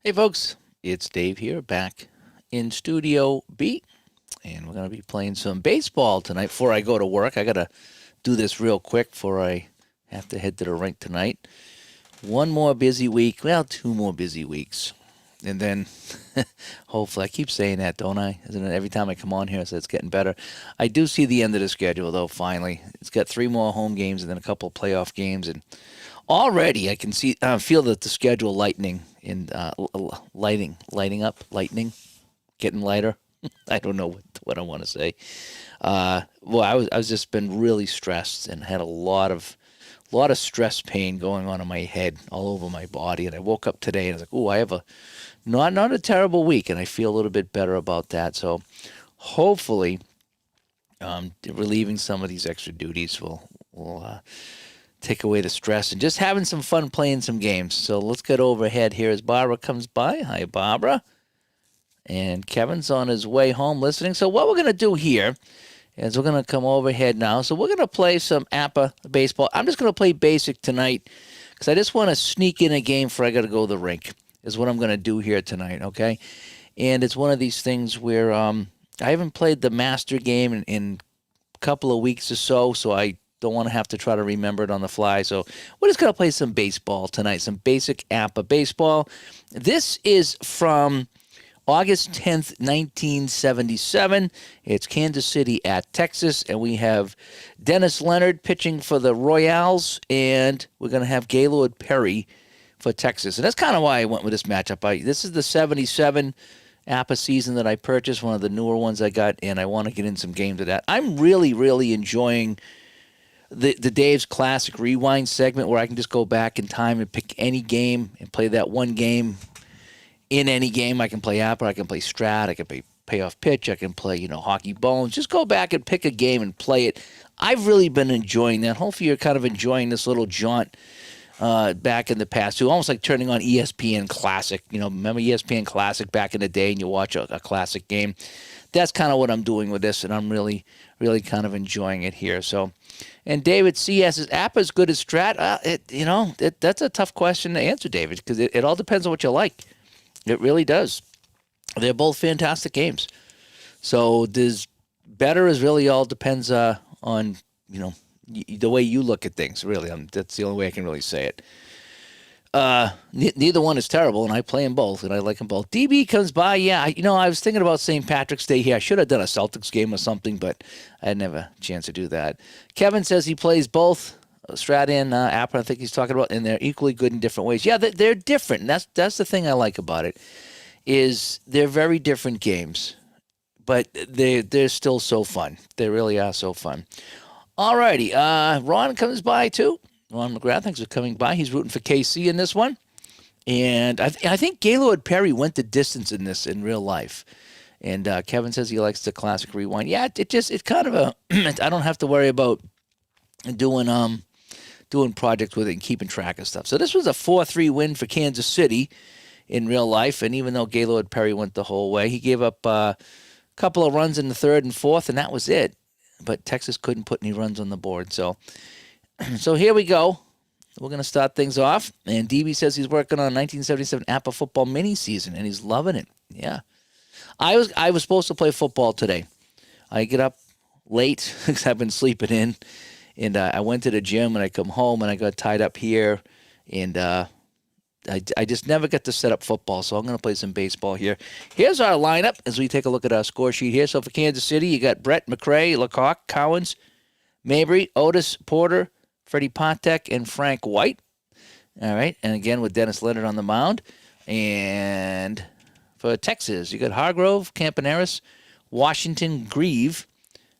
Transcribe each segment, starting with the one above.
Hey, folks, it's Dave here, back in Studio B, and we're going to be playing some baseball tonight before I go to work. I got to do this real quick before I have to head to the rink tonight. One more busy week, well, two more busy weeks. And then hopefully, I keep saying that, don't I? Isn't it every time I come on here, so it's getting better. I do see the end of the schedule, though, finally. It's got three more home games and then a couple of playoff games, and already I can see, feel that the schedule lightening and lighting up, lightning, getting lighter. I don't know what I want to say. Well, I was just been really stressed and had a lot of stress pain going on in my head, all over my body. And I woke up today and I was like, "Oh, I have a not a terrible week," and I feel a little bit better about that. So hopefully, relieving some of these extra duties will take away the stress and just having some fun playing some games. So let's get overhead here as Barbara comes by. Hi, Barbara. And Kevin's on his way home listening. So what we're going to do here is we're going to come overhead now. So we're going to play some APPA baseball. I'm just going to play basic tonight because I just want to sneak in a game before I got to go to the rink is what I'm going to do here tonight, okay? And it's one of these things where I haven't played the master game in a couple of weeks or so I don't want to have to try to remember it on the fly. So we're just going to play some baseball tonight, some basic APPA baseball. This is from August 10th, 1977. It's Kansas City at Texas, and we have Dennis Leonard pitching for the Royals, and we're going to have Gaylord Perry for Texas. And that's kind of why I went with this matchup. This is the 77 APPA season that I purchased, one of the newer ones I got, and I want to get in some games of that. I'm really, really enjoying the Dave's Classic Rewind segment where I can just go back in time and pick any game and play that one game. In any game, I can play APPA, I can play Strat, I can play Payoff Pitch, I can play, Hockey Bones. Just go back and pick a game and play it. I've really been enjoying that. Hopefully you're kind of enjoying this little jaunt back in the past, too. Almost like turning on ESPN Classic. Remember ESPN Classic back in the day and you watch a classic game? That's kind of what I'm doing with this, and I'm really, really kind of enjoying it here. So, and David C.S. says, APPA as good as Strat? That's a tough question to answer, David, because it all depends on what you like. It really does. They're both fantastic games. So there's better is really all depends on the way you look at things. Really, that's the only way I can really say it. Neither one is terrible, and I play them both, and I like them both. DB comes by. Yeah, I was thinking about St. Patrick's Day here. I should have done a Celtics game or something, but I had never a chance to do that. Kevin says he plays both. Strat and APPA, I think he's talking about, and they're equally good in different ways. Yeah, they're different. And that's the thing I like about it, is they're very different games, but they're still so fun. They really are so fun. All righty, Ron comes by too. Ron McGrath, thanks for coming by. He's rooting for KC in this one, and I think Gaylord Perry went the distance in this in real life. And Kevin says he likes the Classic Rewind. Yeah, it's kind of a I don't have to worry about doing projects with it and keeping track of stuff. So this was a 4-3 win for Kansas City in real life. And even though Gaylord Perry went the whole way, he gave up a couple of runs in the third and fourth, and that was it. But Texas couldn't put any runs on the board. So here we go. We're going to start things off. And DB says he's working on 1977 APPA football mini season, and he's loving it. Yeah. I was supposed to play football today. I get up late because I've been sleeping in. And I went to the gym, and I come home, and I got tied up here. And I just never got to set up football, so I'm going to play some baseball here. Here's our lineup as we take a look at our score sheet here. So for Kansas City, you got Brett, McRae, Lecoq, Cowens, Mabry, Otis, Porter, Freddie Pontek, and Frank White. All right, and again with Dennis Leonard on the mound. And for Texas, you got Hargrove, Campaneris, Washington, Grieve,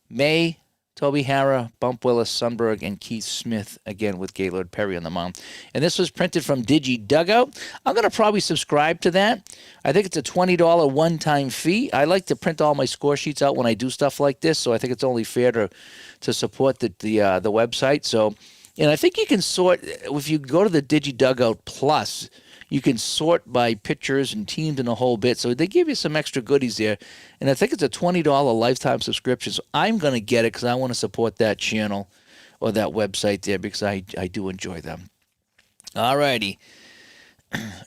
May, Toby Harrah, Bump Willis, Sundberg, and Keith Smith, again with Gaylord Perry on the mound. And this was printed from Digi Dugout. I'm going to probably subscribe to that. I think it's a $20 one-time fee. I like to print all my score sheets out when I do stuff like this, so I think it's only fair to support the website. So, and I think you can sort, if you go to the Digi Dugout Plus, you can sort by pictures and teams and a whole bit. So they give you some extra goodies there. And I think it's a $20 lifetime subscription. So I'm going to get it because I want to support that channel or that website there because I do enjoy them. All righty.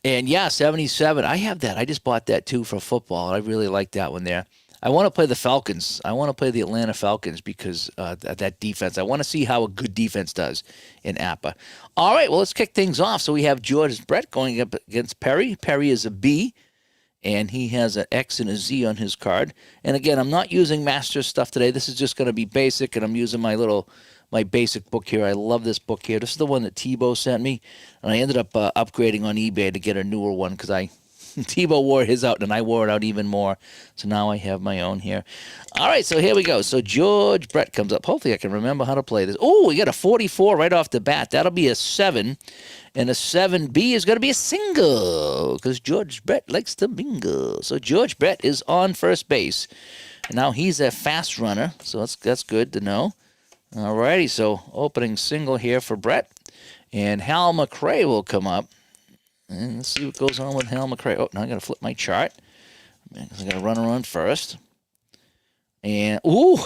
And yeah, 77. I have that. I just bought that too for football. I really like that one there. I want to play the Falcons. I want to play the Atlanta Falcons because that defense. I want to see how a good defense does in APPA. All right, well, let's kick things off. So we have George Brett going up against Perry. Perry is a B, and he has an X and a Z on his card. And again, I'm not using master stuff today. This is just going to be basic, and I'm using my basic book here. I love this book here. This is the one that Tebow sent me, and I ended up upgrading on eBay to get a newer one because Tebow wore his out, and I wore it out even more. So now I have my own here. All right, so here we go. So George Brett comes up. Hopefully I can remember how to play this. Oh, we got a 44 right off the bat. That'll be a 7. And a 7B is going to be a single because George Brett likes to bingo. So George Brett is on first base. And now he's a fast runner, so that's good to know. All righty, so opening single here for Brett. And Hal McRae will come up. And let's see what goes on with Hal McRae. Oh, now I got to flip my chart. I got to run around first. And, ooh,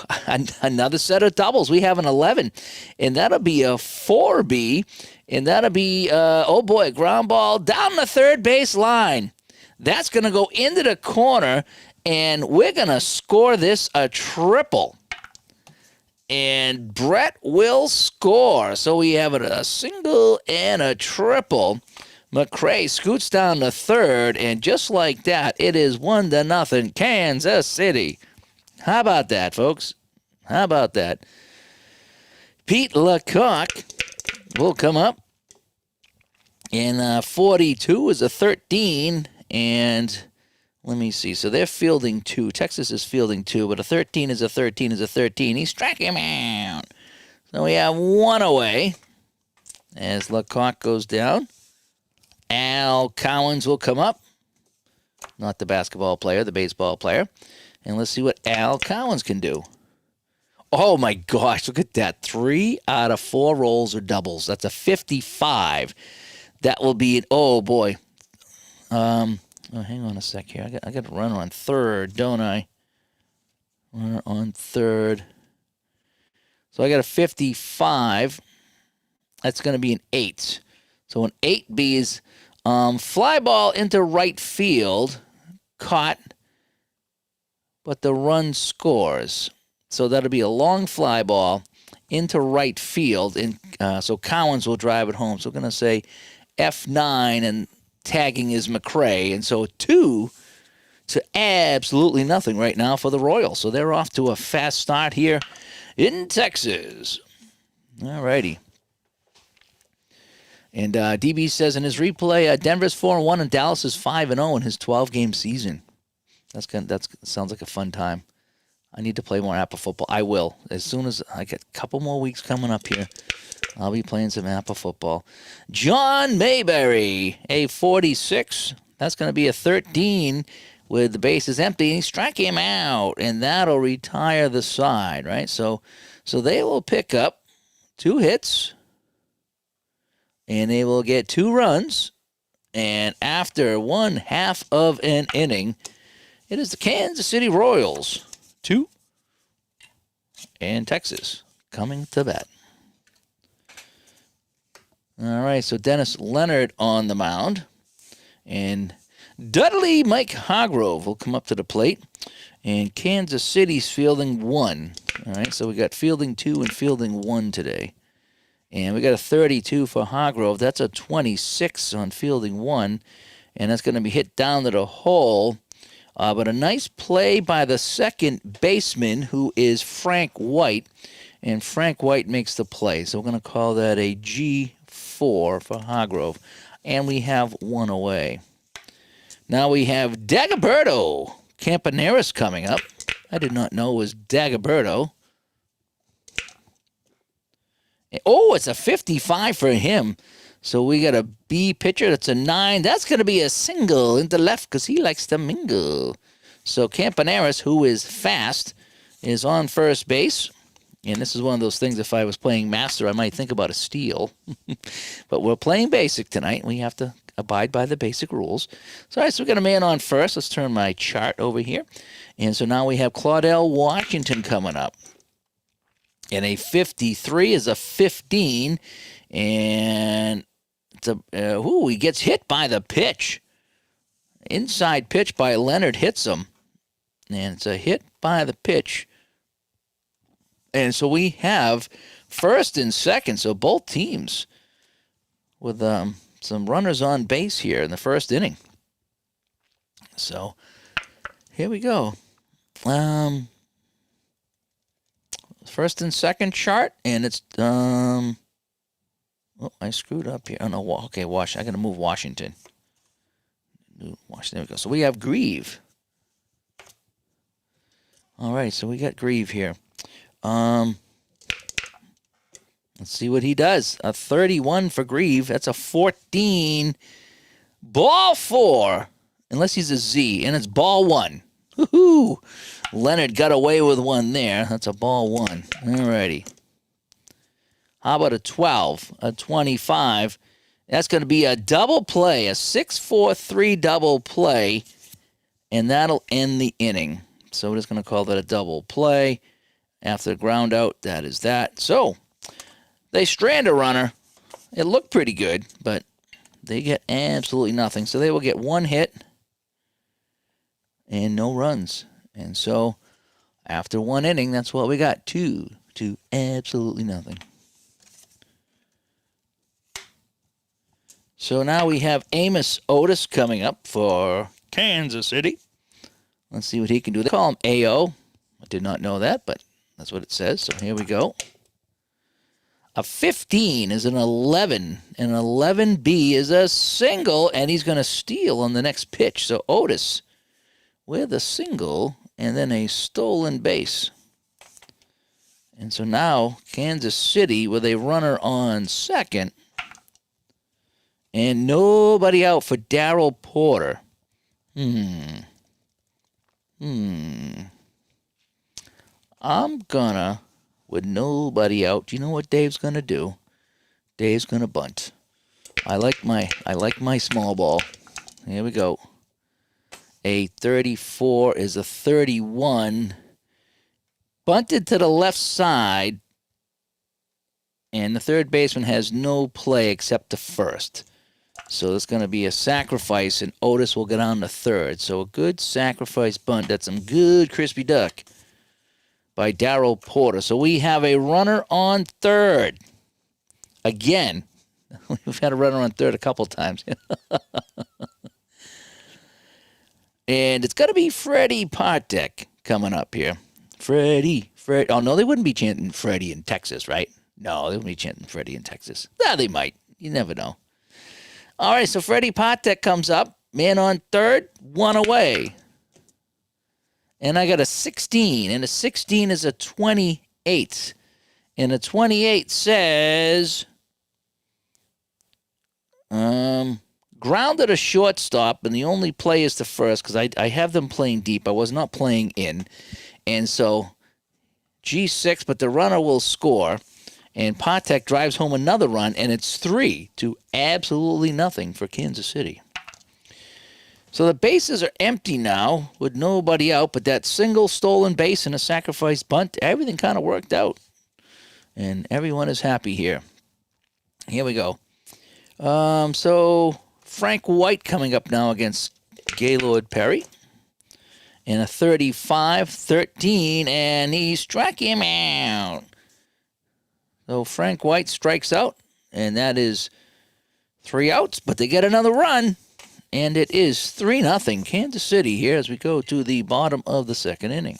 another set of doubles. We have an 11. And that'll be a 4B. And that'll be, oh, boy, ground ball down the third base line. That's going to go into the corner. And we're going to score this a triple. And Brett will score. So we have a single and a triple. McRae scoots down to third, and just like that, it is 1-0 Kansas City. How about that, folks? How about that? Pete Lecoq will come up, and 42 is a 13, and let me see. So they're fielding 2. Texas is fielding 2, but a 13 is a 13 is a 13. He struck him out. So we have 1 away as Lecoq goes down. Al Cowens will come up. Not the basketball player, the baseball player. And let's see what Al Cowens can do. Oh, my gosh, look at that. 3 out of 4 rolls are doubles. That's a 55. That will be, oh, boy. Oh, hang on a sec here. I got to run on third, don't I? Runner on third. So I got a 55. That's going to be an 8. So an 8B is fly ball into right field, caught, but the run scores. So that'll be a long fly ball into right field, and so Cowens will drive it home. So we're going to say F9, and tagging is McRae. And so 2 to absolutely nothing right now for the Royals. So they're off to a fast start here in Texas. All righty. And DB says in his replay, Denver's 4-1 and Dallas is 5-0 in his 12-game season. That sounds like a fun time. I need to play more APPA football. I will. As soon as I get a couple more weeks coming up here, I'll be playing some APPA football. John Mayberry, a 46. That's going to be a 13 with the bases empty. And he struck him out, and that'll retire the side, right? So they will pick up 2 hits. And they will get 2 runs. And after 1/2 of an inning, it is the Kansas City Royals 2 and Texas coming to bat. All right, so Dennis Leonard on the mound. And Dudley Mike Hargrove will come up to the plate. And Kansas City's fielding 1. All right, so we got fielding 2 and fielding 1 today. And we got a 32 for Hargrove. That's a 26 on fielding 1. And that's going to be hit down to the hole. But a nice play by the second baseman, who is Frank White. And Frank White makes the play. So we're going to call that a G4 for Hargrove. And we have 1 away. Now we have Dagoberto Campaneris coming up. I did not know it was Dagoberto. Oh, it's a 55 for him. So we got a B pitcher. That's a 9. That's going to be a single into left because he likes to mingle. So Campaneris, who is fast, is on first base. And this is one of those things, if I was playing Master, I might think about a steal. But we're playing Basic tonight. We have to abide by the basic rules. So, all right, so we got a man on first. Let's turn my chart over here. And so now we have Claudell Washington coming up. And a 53 is a 15. And he gets hit by the pitch. Inside pitch by Leonard hits him. And it's a hit by the pitch. And so we have first and second, so both teams with some runners on base here in the first inning. So here we go. First and second chart, and it's I screwed up here. Oh no, okay, I got to move Washington. There we go. So we have Grieve. All right, so we got Grieve here. Let's see what he does. A 31 for Grieve. That's a 14. Ball 4. Unless he's a Z, and it's ball 1. Woohoo! Leonard got away with one there. That's a ball 1. All righty. How about a 12? A 25. That's going to be a double play, a 6-4-3 double play, and that'll end the inning. So we're just going to call that a double play. After the ground out, that is that. So they strand a runner. It looked pretty good, but they get absolutely nothing. So they will get one hit and no runs. And so after one inning, that's what we got. Two to absolutely nothing. So now we have Amos Otis coming up for Kansas City. Let's see what he can do. They call him AO. I did not know that, but that's what it says. So here we go. A 15 is an 11. An 11B is a single, and he's going to steal on the next pitch. So Otis with a single and then a stolen base. And so now Kansas City with a runner on second. And nobody out for Darryl Porter. I'm gonna, with nobody out, you know what Dave's gonna do? Dave's gonna bunt. I like my small ball. Here we go. A 34 is a 31. Bunted to the left side. And the third baseman has no play except the first. So it's going to be a sacrifice, and Otis will get on the third. So a good sacrifice bunt. That's some good crispy duck by Darryl Porter. So we have a runner on third. Again, we've had a runner on third a couple times. And it's going to be Freddie Partek coming up here. Freddie. Oh, no, they wouldn't be chanting Freddie in Texas, right? No, they wouldn't be chanting Freddie in Texas. Nah, they might. You never know. All right, so Freddie Partek comes up. Man on third, one away. And I got a 16, and a 16 is a 28. And a 28 says, grounded a shortstop, and the only play is the first, because I have them playing deep. I was not playing in. And so G6, but the runner will score. And Partek drives home another run, and it's 3 to absolutely nothing for Kansas City. So the bases are empty now with nobody out, but that single stolen base and a sacrifice bunt, everything kind of worked out. And everyone is happy here. Here we go. So Frank White coming up now against Gaylord Perry. And a 35-13, and he struck him out. So Frank White strikes out, and that is 3 outs, but they get another run, and it is 3-0 Kansas City here as we go to the bottom of the second inning.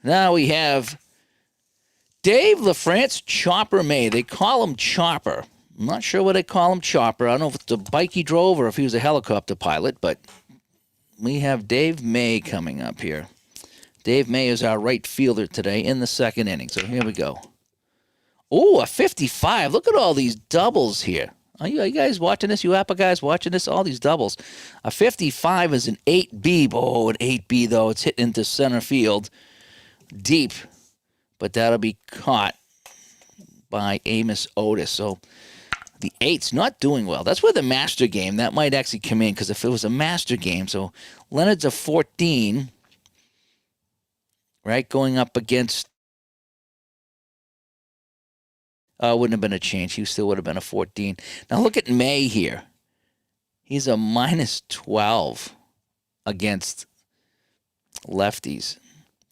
Now we have Dave LaFrance Chopper May. They call him Chopper. I'm not sure what they call him Chopper. I don't know if it's a bike he drove or if he was a helicopter pilot, but we have Dave May coming up here. Dave May is our right fielder today in the second inning. So here we go. Oh, a 55. Look at all these doubles here. Are you guys watching this? You APPA guys watching this? All these doubles. A 55 is an 8B. Oh, an 8B, though. It's hit into center field deep. But that'll be caught by Amos Otis. So the 8's not doing well. That's where the master game, that might actually come in, because if it was a master game. So Leonard's a 14. Right, going up against Wouldn't have been a change. He still would have been a 14. Now look at May here. He's a minus 12 against lefties.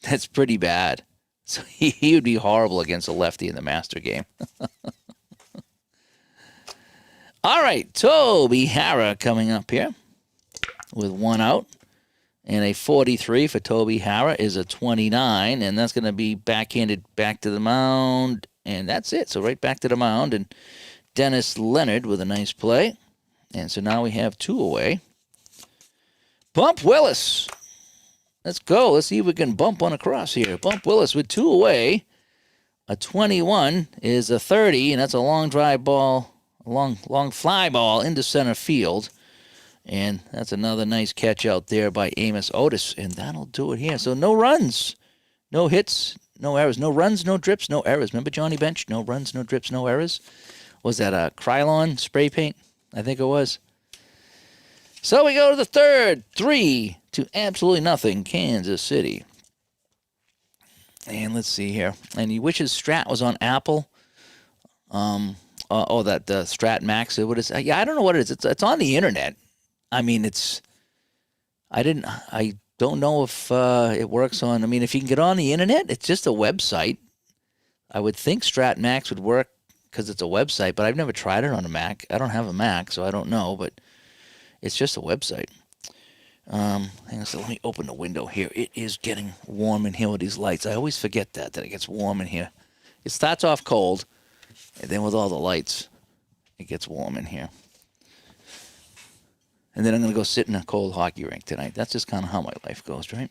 That's pretty bad. So he would be horrible against a lefty in the master game. All right, Toby Hara coming up here with 1 out. And a 43 for Toby Hara is a 29, and that's going to be backhanded back to the mound, and that's it. So right back to the mound, and Dennis Leonard with a nice play. And so now we have 2 away. Bump Willis. Let's go. Let's see if we can bump one across here. Bump Willis with 2 away. A 21 is a 30, and that's a long drive ball, a long fly ball into center field. And that's another nice catch out there by Amos Otis, and that'll do it here. So no runs, no hits, no errors. No runs, no drips, no errors. Remember Johnny Bench? No runs, no drips, no errors. Was that a Krylon spray paint? I think it was. So we go to the third, 3 to absolutely nothing, Kansas City. And let's see here. And he wishes Strat was on Apple. That Strat Max. What is? Yeah, I don't know what it is. It's on the internet. I mean, I don't know if it works on, I mean, if you can get on the internet, it's just a website. I would think Strat Max would work because it's a website, but I've never tried it on a Mac. I don't have a Mac, so I don't know, but it's just a website. Hang on, so let me open the window here. It is getting warm in here with these lights. I always forget that it gets warm in here. It starts off cold, and then with all the lights, it gets warm in here. And then I'm going to go sit in a cold hockey rink tonight. That's just kind of how my life goes, right?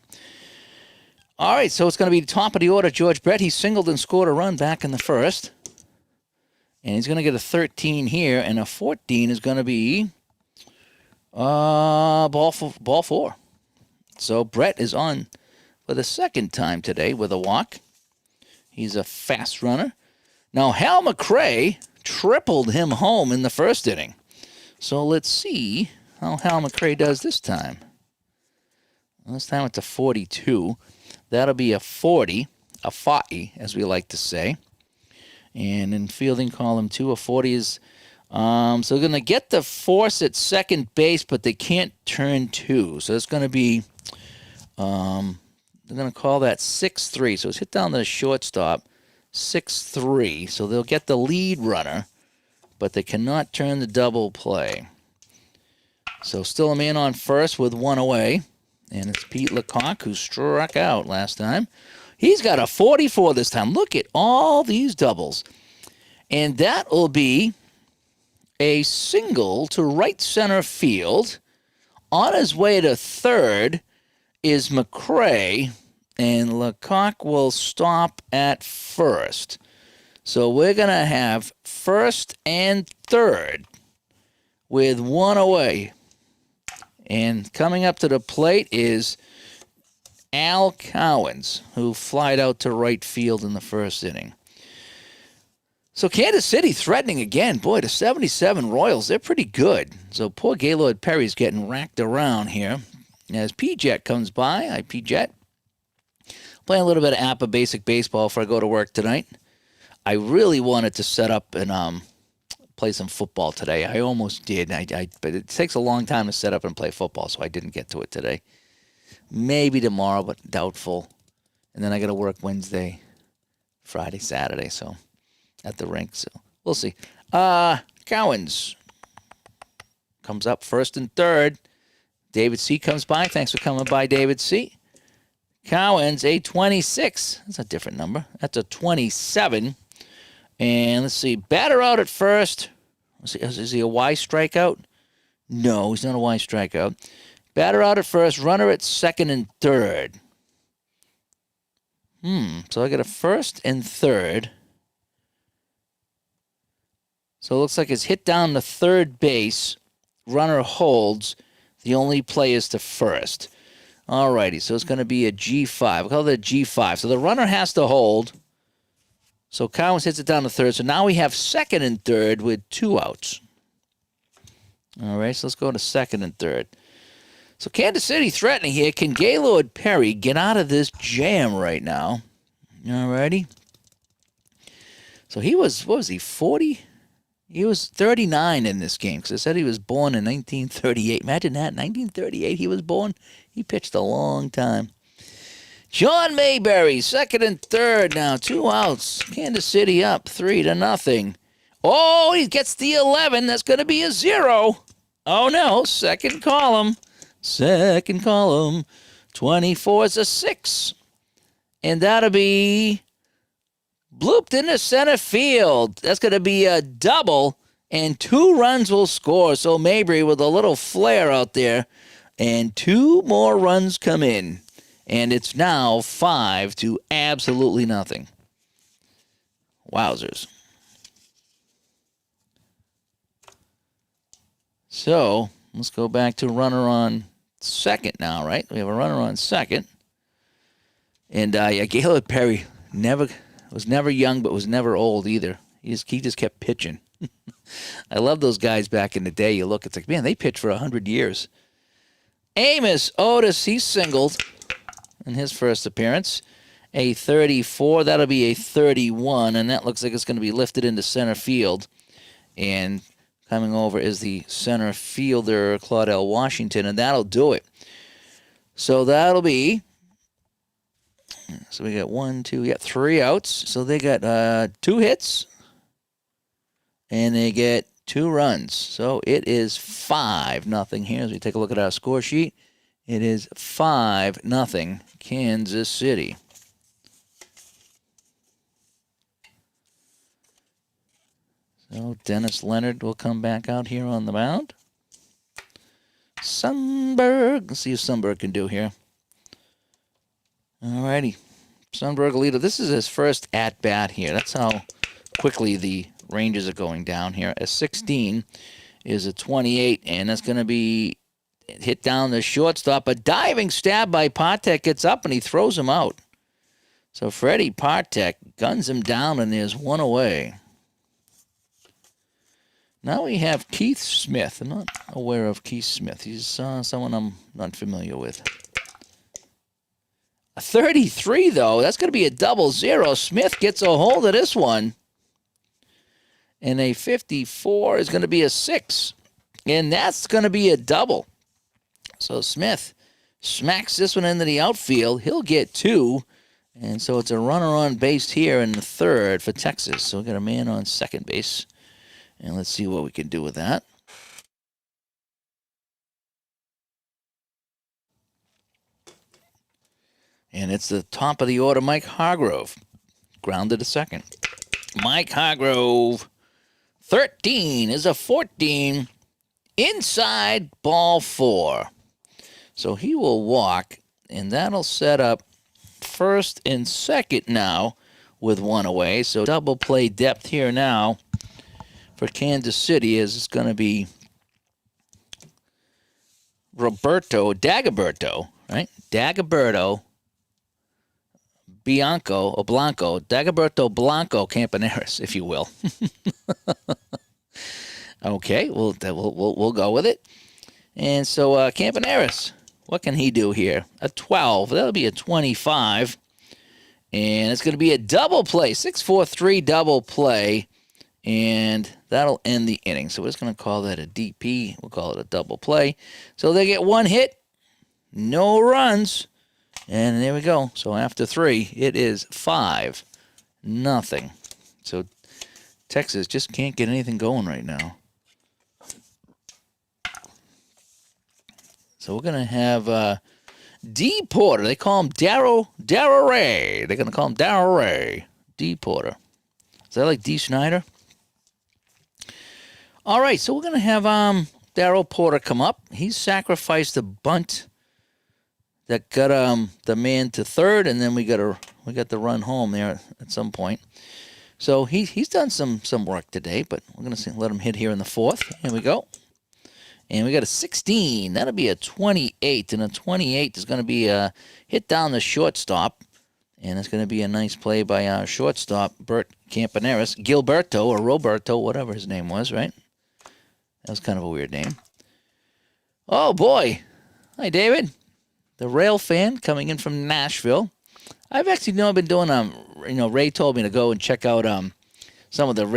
All right, so it's going to be the top of the order. George Brett, he singled and scored a run back in the first. And he's going to get a 13 here, and a 14 is going to be ball 4. So Brett is on for the second time today with a walk. He's a fast runner. Now, Hal McRae tripled him home in the first inning. So let's see how Hal McRae does this time. Well, this time it's a 42. That'll be a 40, as we like to say. And in fielding column 2, a 40 is... so they're going to get the force at second base, but they can't turn 2. So it's going to be... they're going to call that 6-3. So it's hit down to the shortstop, 6-3. So they'll get the lead runner, but they cannot turn the double play. So still a man on first with 1 away. And it's Pete Lecoq, who struck out last time. He's got a 44 this time. Look at all these doubles. And that will be a single to right center field. On his way to third is McRae. And Lecoq will stop at first. So we're going to have first and third with 1 away. And coming up to the plate is Al Cowens, who flied out to right field in the first inning. So Kansas City threatening again. Boy, the 77 Royals, they're pretty good. So poor Gaylord Perry's getting racked around here. As P-Jet comes by, hi P-Jet. Playing a little bit of APBA Basic Baseball before I go to work tonight. I really wanted to set up and play some football today. I almost did, but it takes a long time to set up and play football, so I didn't get to it today. Maybe tomorrow, but doubtful. And then I got to work Wednesday, Friday, Saturday, so at the rink. So we'll see. Cowens comes up first and third. David C. comes by. Thanks for coming by, David C. Cowens, a 26. That's a different number. That's a 27. And let's see, batter out at first. Is he a Y strikeout? No, he's not a Y strikeout. Batter out at first, runner at second and third. So I got a first and third. So it looks like it's hit down to third base. Runner holds. The only play is to first. All righty, so it's going to be a G5. We'll call it a G5. So the runner has to hold. So Cowens hits it down to third. So now we have second and third with 2 outs. All right, so let's go to second and third. So Kansas City threatening here. Can Gaylord Perry get out of this jam right now? All righty. So he was, what was he, 40? He was 39 in this game because it said he was born in 1938. Imagine that, 1938 he was born. He pitched a long time. John Mayberry, second and third now, 2 outs. Kansas City up 3-0. Oh, he gets the 11. That's going to be a 0. Oh, no, second column. 24 is a 6. And that'll be blooped into center field. That's going to be a double, and 2 runs will score. So Mabry with a little flare out there, and 2 more runs come in. And it's now 5 to absolutely nothing. Wowzers. So let's go back to runner on second now, right? We have a runner on second. And Caleb Perry was never young, but was never old either. He just kept pitching. I love those guys back in the day. You look, it's like, man, they pitched for 100 years. Amos Otis, he singled in his first appearance. A 34, that'll be a 31, and that looks like it's going to be lifted into center field. And coming over is the center fielder, Claudell Washington, and that'll do it. So that'll be, so we got 3 outs. So they got 2 hits, and they get 2 runs. So it is 5-0 here. As we take a look at our score sheet, it is 5-0 Kansas City. So Dennis Leonard will come back out here on the mound. Sundberg. Let's see what Sundberg can do here. All righty. Sundberg leader. This is his first at-bat here. That's how quickly the Rangers are going down here. A 16 is a 28, and that's going to be hit down the shortstop. A diving stab by Partek gets up, and he throws him out. So Freddie Partek guns him down, and there's 1 away. Now we have Keith Smith. I'm not aware of Keith Smith. He's someone I'm not familiar with. A 33, though. That's going to be a 0-0. Smith gets a hold of this one. And a 54 is going to be a 6. And that's going to be a double. So Smith smacks this one into the outfield. He'll get 2. And so it's a runner on base here in the third for Texas. So we got a man on second base. And let's see what we can do with that. And it's the top of the order, Mike Hargrove. Grounded to second. Mike Hargrove, 13 is a 14. Inside, ball 4. So he will walk, and that'll set up first and second now with 1 away. So double play depth here now for Kansas City is it's going to be Dagoberto, right? Dagoberto Dagoberto Blanco Campaneris, if you will. Okay, we'll go with it. And so Campaneris, what can he do here? A 12. That'll be a 25. And it's going to be a double play, 6-4-3 double play. And that'll end the inning. So we're just going to call that a DP. We'll call it a double play. So they get 1 hit, no runs. And there we go. So after 3, it is 5-0. So Texas just can't get anything going right now. So we're going to have D. Porter. They call him Darryl Ray. They're going to call him Darryl Ray. D. Porter. Is that like D. Snyder? All right, so we're going to have Darryl Porter come up. He's sacrificed a bunt that got the man to third, and then we got the run home there at some point. So he's done some work today, but we're going to let him hit here in the 4th. Here we go. And we got a 16. That'll be a 28, and a 28 is going to be a hit down the shortstop. And it's going to be a nice play by our shortstop, Bert Campaneris. Gilberto or Roberto, whatever his name was, right? That was kind of a weird name. Oh, boy. Hi, David. The Rail fan coming in from Nashville. I've actually been doing, Ray told me to go and check out some of the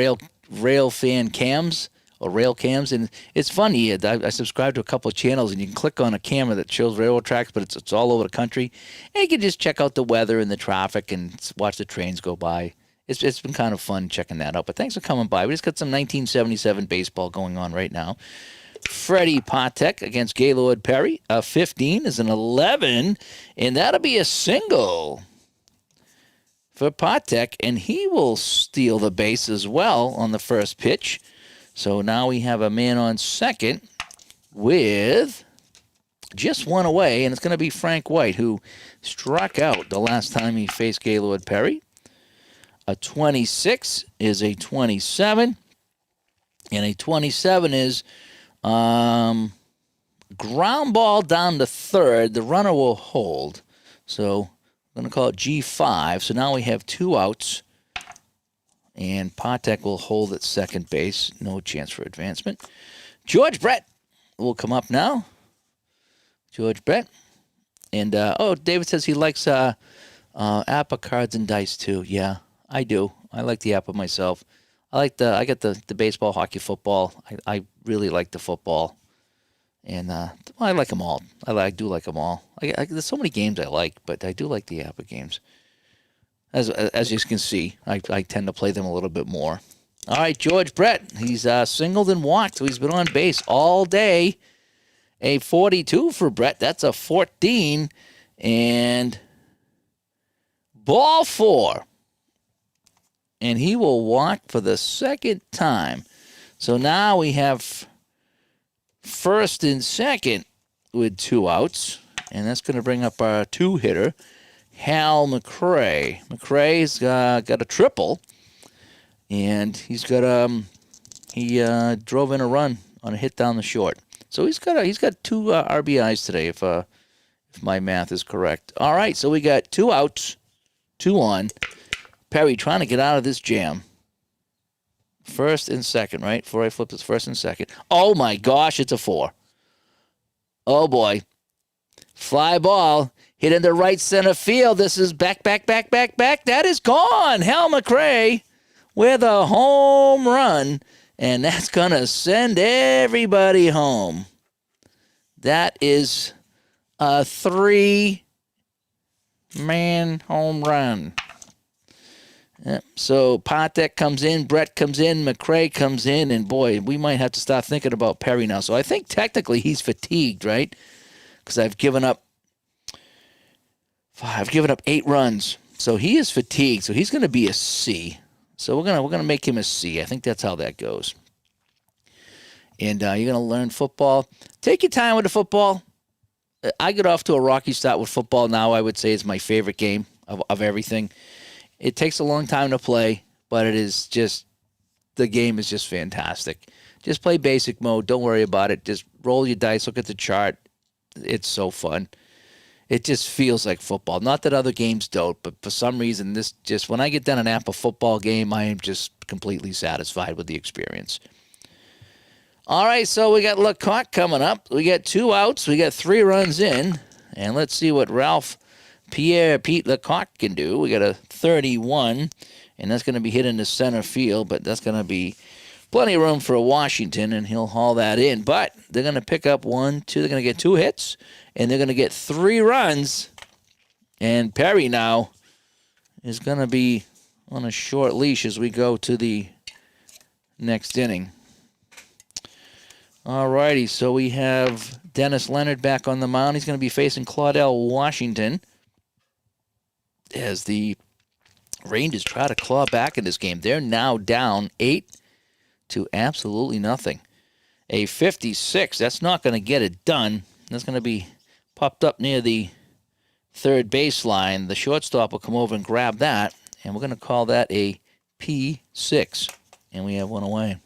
rail fan cams or rail cams, and it's funny. I subscribe to a couple of channels, and you can click on a camera that shows railroad tracks, but it's all over the country, and you can just check out the weather and the traffic and watch the trains go by. It's been kind of fun checking that out. But thanks for coming by. We just got some 1977 baseball going on right now. Freddie Patek against Gaylord Perry. A 15 is an 11, and that'll be a single for Patek, and he will steal the base as well on the first pitch. So now we have a man on second with just one away, and it's going to be Frank White, who struck out the last time he faced Gaylord Perry. A 26 is a 27, and a 27 is ground ball down to third. The runner will hold. So I'm going to call it G5. So now we have 2 outs. And Patek will hold at second base. No chance for advancement. George Brett will come up now. George Brett. And, David says he likes APPA cards and dice too. Yeah, I do. I like the APPA myself. I got the baseball, hockey, football. I really like the football. And I like them all. I do like them all. There's so many games I like, but I do like the APPA games. As you can see, I tend to play them a little bit more. All right, George Brett. He's singled and walked, so he's been on base all day. A 42 for Brett. That's a 14. And ball 4. And he will walk for the second time. So now we have first and second with 2 outs. And that's going to bring up our 2-hitter. Hal McRae. McRae's got a triple, and he's got he drove in a run on a hit down the short. So he's got 2 RBIs today, if my math is correct. All right, so we got 2 outs, 2 on. Perry trying to get out of this jam. First and second, right? Before I flip this, first and second. Oh my gosh, it's a 4. Oh boy, fly ball. Hit into right center field. This is back. That is gone. Hal McRae with a home run. And that's going to send everybody home. That is a 3-man home run. Yep. So Patek comes in, Brett comes in, McRae comes in, and boy, we might have to start thinking about Perry now. So I think technically he's fatigued, right? Because I've given up 8 runs, so he is fatigued. So he's going to be a C. So we're gonna make him a C. I think that's how that goes. And you're gonna learn football. Take your time with the football. I get off to a rocky start with football now. I would say it's my favorite game of everything. It takes a long time to play, but the game is just fantastic. Just play basic mode. Don't worry about it. Just roll your dice. Look at the chart. It's so fun. It just feels like football. Not that other games don't, but for some reason, when I get done an APPA football game, I am just completely satisfied with the experience. All right, so we got Lecoq coming up. We got 2 outs. We got 3 runs in. And let's see what Ralph Pete Lecoq can do. We got a 31, and that's going to be hit into center field, but that's going to be plenty of room for Washington, and he'll haul that in. But they're going to pick up 1, 2. They're going to get 2 hits, and they're going to get 3 runs. And Perry now is going to be on a short leash as we go to the next inning. All righty, so we have Dennis Leonard back on the mound. He's going to be facing Claudel Washington as the Rangers try to claw back in this game. They're now down 8 to absolutely nothing. A 56, that's not going to get it done. That's going to be popped up near the third baseline. The shortstop will come over and grab that, and we're going to call that a P6, and we have 1 away.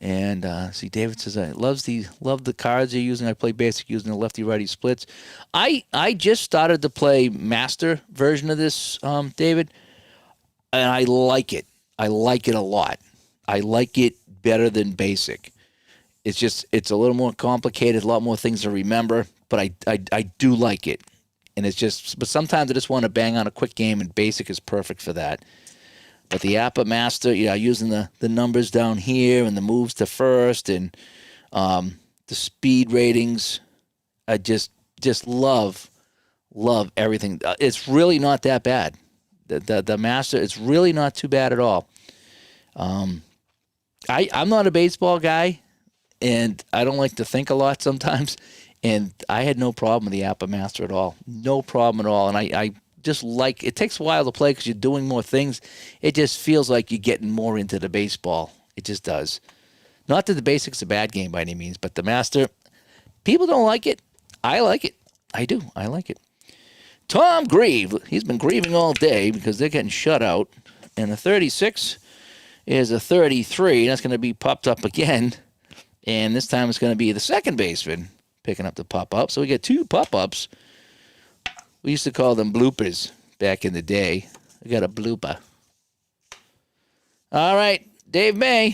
And see, David says, I love the cards you're using. I play basic using the lefty-righty splits. I just started to play master version of this, David, and I like it. I like it a lot. I like it better than basic. It's a little more complicated, a lot more things to remember, but I do like it. And it's just, but sometimes I just want to bang on a quick game, and basic is perfect for that. But the APPA Master, using the numbers down here and the moves to first and the speed ratings, I just love everything. It's really not that bad. The Master, it's really not too bad at all. I'm not a baseball guy, and I don't like to think a lot sometimes. And I had no problem with the APPA Master at all. No problem at all. And I just like, it takes a while to play because you're doing more things. It just feels like you're getting more into the baseball. It just does. Not that the Basic's a bad game by any means, but the Master, people don't like it. I like it. I do. I like it. Tom Grieve, he's been grieving all day because they're getting shut out. And the 36 is a 33. That's going to be popped up again. And this time it's going to be the second baseman picking up the pop-up. So we get 2 pop-ups. We used to call them bloopers back in the day. We got a blooper. All right, Dave May.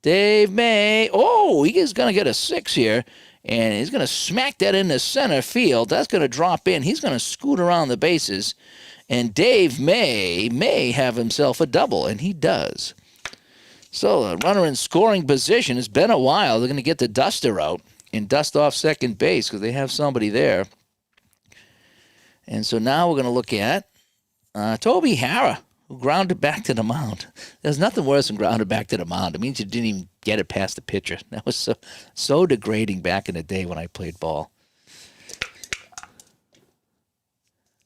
Dave May. Oh, he is going to get a 6 here. And he's going to smack that into center field. That's going to drop in. He's going to scoot around the bases. And Dave may have himself a double, and he does. So the runner in scoring position. It's been a while. They're going to get the duster out and dust off second base because they have somebody there. And so now we're going to look at Toby Harrah, who grounded back to the mound. There's nothing worse than grounded back to the mound. It means you didn't even get it past the pitcher. That was so degrading back in the day when I played ball.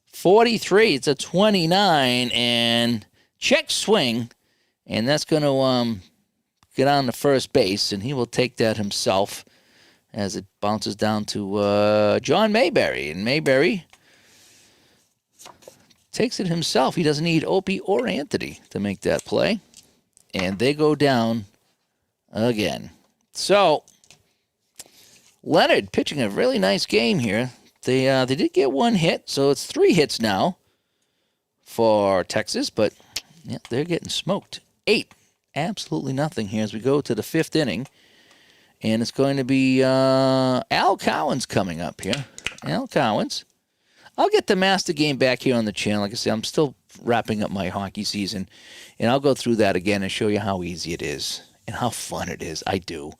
43, it's a 29, and check swing, and that's going to get on to first base, and he will take that himself as it bounces down to John Mayberry. And Mayberry takes it himself. He doesn't need Opie or Anthony to make that play. And they go down again. So, Leonard pitching a really nice game here. They did get 1 hit, so it's 3 hits now for Texas, but yeah, they're getting smoked. 8. Absolutely nothing here as we go to the 5th inning. And it's going to be Al Cowens coming up here. Al Cowens. I'll get the Master game back here on the channel. Like I said, I'm still wrapping up my hockey season, and I'll go through that again and show you how easy it is and how fun it is. I do.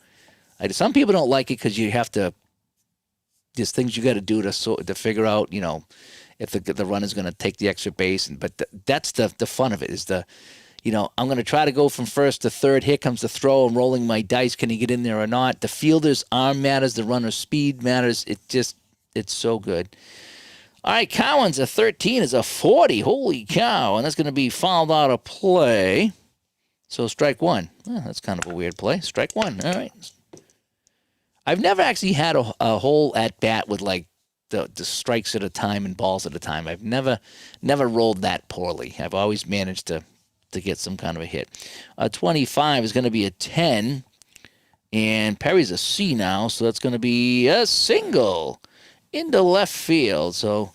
Some people don't like it because you have to. There's things you got to do to figure out, if the runner's going to take the extra base. But that's the fun of it is I'm going to try to go from first to third. Here comes the throw. I'm rolling my dice. Can he get in there or not? The fielder's arm matters. The runner's speed matters. It's so good. All right, Cowens, a 13 is a 40. Holy cow. And that's going to be fouled out of play. So strike 1. Well, that's kind of a weird play. Strike 1. All right. I've never actually had a whole at-bat with, like, the strikes at a time and balls at a time. I've never rolled that poorly. I've always managed to get some kind of a hit. 25 is going to be a 10. And Perry's a C now, so that's going to be a single into left field. So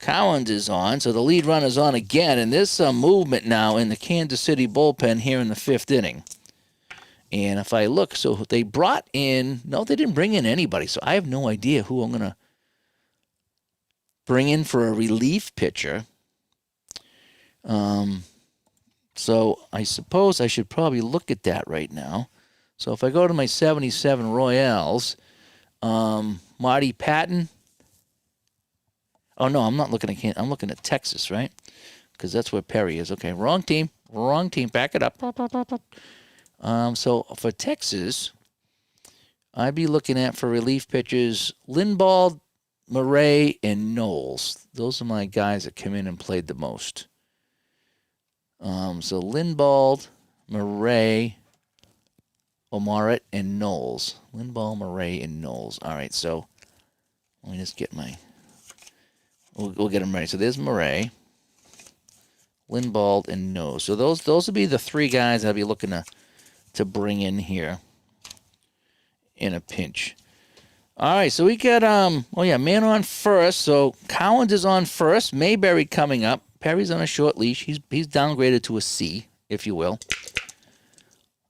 Cowens is on. So the lead runner's on again. And there's some movement now in the Kansas City bullpen here in the 5th inning. And if I look, so they brought in, no, they didn't bring in anybody. So I have no idea who I'm going to bring in for a relief pitcher. So I suppose I should probably look at that right now. So if I go to my 77 Royals, Marty Patton. Oh, no, I'm not looking at I'm looking at Texas, right? Because that's where Perry is. Okay, wrong team. Back it up. So for Texas, I'd be looking at for relief pitchers Lindbald, Murray, and Knowles. Those are my guys that come in and played the most. So Lindbald, Murray, Omaret, and Knowles. Lindbald, Murray, and Knowles. All right, so let me just get my... We'll get them ready. So there's Murray, Lindbald, and Knowles. So those would be the 3 guys I'd be looking to bring in here in a pinch. All right, so we got man on first. So Cowens is on first. Mayberry coming up. Perry's on a short leash. He's downgraded to a C, if you will.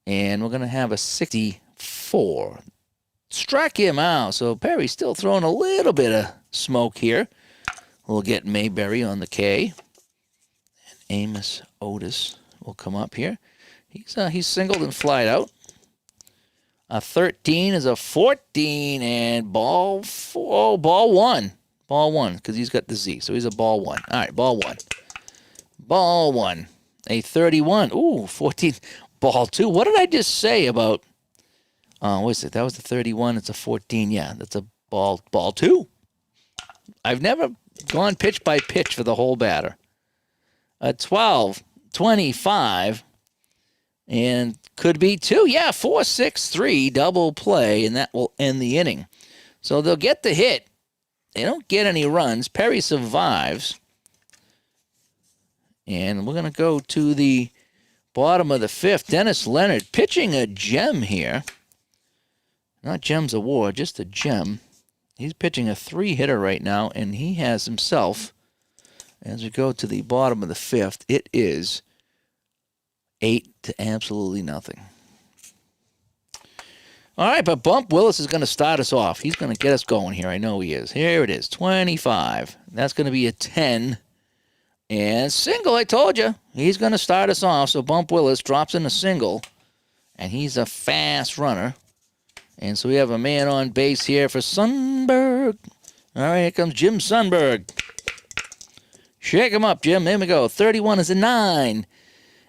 And we're going to have a 64. Struck him out. So Perry's still throwing a little bit of smoke here. We'll get Mayberry on the K. And Amos Otis will come up here. He's singled and flied out. A 13 is a 14, and ball 4, ball 1. Ball 1, because he's got the Z, so he's a ball 1. All right, ball 1. Ball 1. A 31. Ooh, 14. Ball 2. What did I just say about... what is it? That was the 31. It's a 14. Yeah, that's a ball 2. I've never gone pitch by pitch for the whole batter. A 12. 25. And could be 2. Yeah, 4, 6, 3, double play, and that will end the inning. So they'll get the hit. They don't get any runs. Perry survives. And we're going to go to the bottom of the 5th. Dennis Leonard pitching a gem here. Not Gems Award, just a gem. He's pitching a 3-hitter right now, and he has himself, as we go to the bottom of the 5th, it is 8 to absolutely nothing. All right, but Bump Willis is going to start us off. He's going to get us going here. I know he is. Here it is, 25. That's going to be a 10. And single, I told you. He's going to start us off. So Bump Willis drops in a single, and he's a fast runner. And so we have a man on base here for Sundberg. All right, here comes Jim Sundberg. Shake him up, Jim. There we go. 31 is a 9.